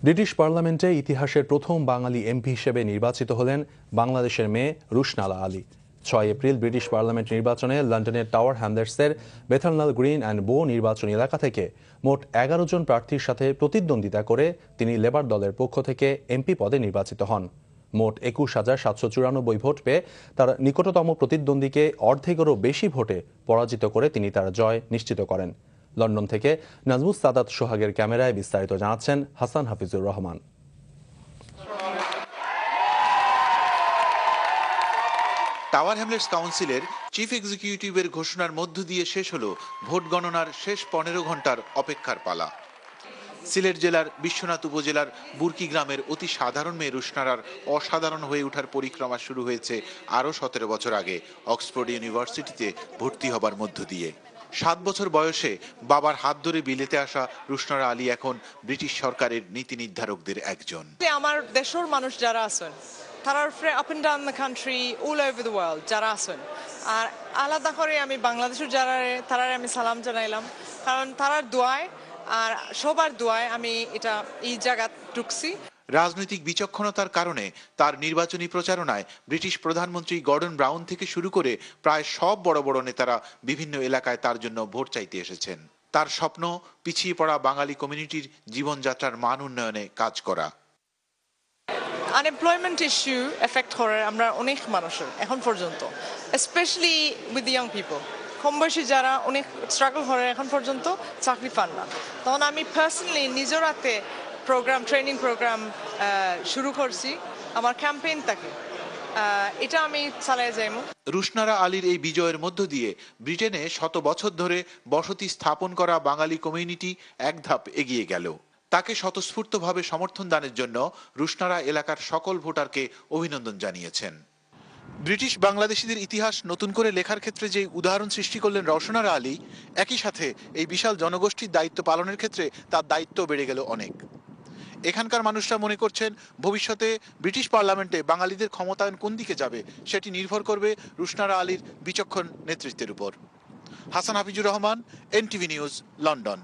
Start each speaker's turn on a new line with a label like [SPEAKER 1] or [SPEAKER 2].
[SPEAKER 1] British পার্লামেন্টে ইতিহাসের প্রথম বাঙালি এমপি হিসেবে নির্বাচিত হলেন বাংলাদেশের মেয়ে রুশনালা আলী। 6 এপ্রিল ব্রিটিশ পার্লামেন্ট নির্বাচনে লন্ডনের টাওয়ার হ্যামলেটসের বেথালনাল গ্রিন অ্যান্ড বো নির্বাচনী এলাকা থেকে মোট 11 জন প্রার্থীর সাথে প্রতিদ্বন্দ্বিতা করে তিনি লেবার দলের পক্ষ থেকে এমপি পদে নির্বাচিত হন। মোট 21,794 ভোট পেয়ে তার নিকটতম প্রতিদ্বন্দ্বীকে অর্ধেকেরও বেশি ভোটে পরাজিত করে তিনি তার জয় নিশ্চিত করেন। লন্ডন থেকে নাজমুস সাদাত সোহাগের ক্যামেরায় বিস্তারিত জানাচ্ছেন হাসান হাফিজুর রহমান।
[SPEAKER 2] টাওয়ার হ্যামলেটস কাউন্সিলের চিফ এক্সিকিউটিভের ঘোষণার মধ্য দিয়ে শেষ হলো ভোট গণনার শেষ 15 ঘন্টার অপেক্ষার পালা। সিলেট জেলার বিশ্বনাথ উপজেলার বুরকি গ্রামের অতি সাধারণ মেয়ে রুশনারার অসাধারণ হয়ে ওঠার পরিক্রমা শুরু হয়েছে আরও 17 বছর আগে অক্সফোর্ড ইউনিভার্সিটিতে ভর্তি হবার মধ্য দিয়ে। 7 বছর বয়সে বাবার হাত ধরে বিলেতে আসা রুশনারা আলী এখন ব্রিটিশ সরকারের নীতি নির্ধারকদের একজন।
[SPEAKER 3] আমার দেশের মানুষ যারা আছেন তারা up and down the country all over the world যারা আছেন, আর আলাদা করে আমি বাংলাদেশের যারা তারা আমি সালাম জানাইলাম, কারণ তারার দোয়ায় আর সবার দোয়ায় আমি এই জায়গা ঢুকছি।
[SPEAKER 2] রাজনৈতিক বিচক্ষণতার কারণে তার নির্বাচনী প্রচারণায় ব্রিটিশ প্রধানমন্ত্রী গর্ডন ব্রাউন থেকে শুরু করে প্রায় সব বড় বড় নেতারা বিভিন্ন এলাকায় তার জন্য ভোট চাইতে এসেছেন। তার স্বপ্ন পিছিয়ে পড়া বাঙালি কমিউনিটির জীবনযাত্রার মান উন্নয়নে কাজ করা।
[SPEAKER 3] আনএমপ্লয়মেন্ট ইস্যু এফেক্ট করে আমরা অনেক মানুষের এখন পর্যন্ত, specially with the young people. কম বয়সী যারা অনেক স্ট্রাগল করে এখন পর্যন্ত চাকরি পান না, তখন আমি পার্সোনালি নিজের হাতে ট্রেনিং প্রোগ্রাম শুরু করছি আমার ক্যাম্পেইন থেকে, এটা আমি চালিয়ে যাই।
[SPEAKER 2] রুশনারা আলীর এই বিজয়ের মধ্য দিয়ে ব্রিটেনে 100 বছর ধরে বসতি স্থাপন করা বাঙালি কমিউনিটি এক ধাপ এগিয়ে গেল। তাকে স্বতঃস্ফূর্তভাবে সমর্থন দানের জন্য রুশনারা এলাকার সকল ভোটারকে অভিনন্দন জানিয়েছেন। ব্রিটিশ বাংলাদেশিদের ইতিহাস নতুন করে লেখার ক্ষেত্রে যে উদাহরণ সৃষ্টি করলেন রওশনারা আলী, একই সাথে এই বিশাল জনগোষ্ঠীর দায়িত্ব পালনের ক্ষেত্রে তার দায়িত্ব বেড়ে গেল অনেক। এখানকার মানুষরা মনে করছেন ভবিষ্যতে ব্রিটিশ পার্লামেন্টে বাঙালিদের ক্ষমতায়ন কোন দিকে যাবে সেটি নির্ভর করবে রুশনারা আলীর বিচক্ষণ নেতৃত্বের উপর। Hasan Hafizur Rahman, NTV news, London.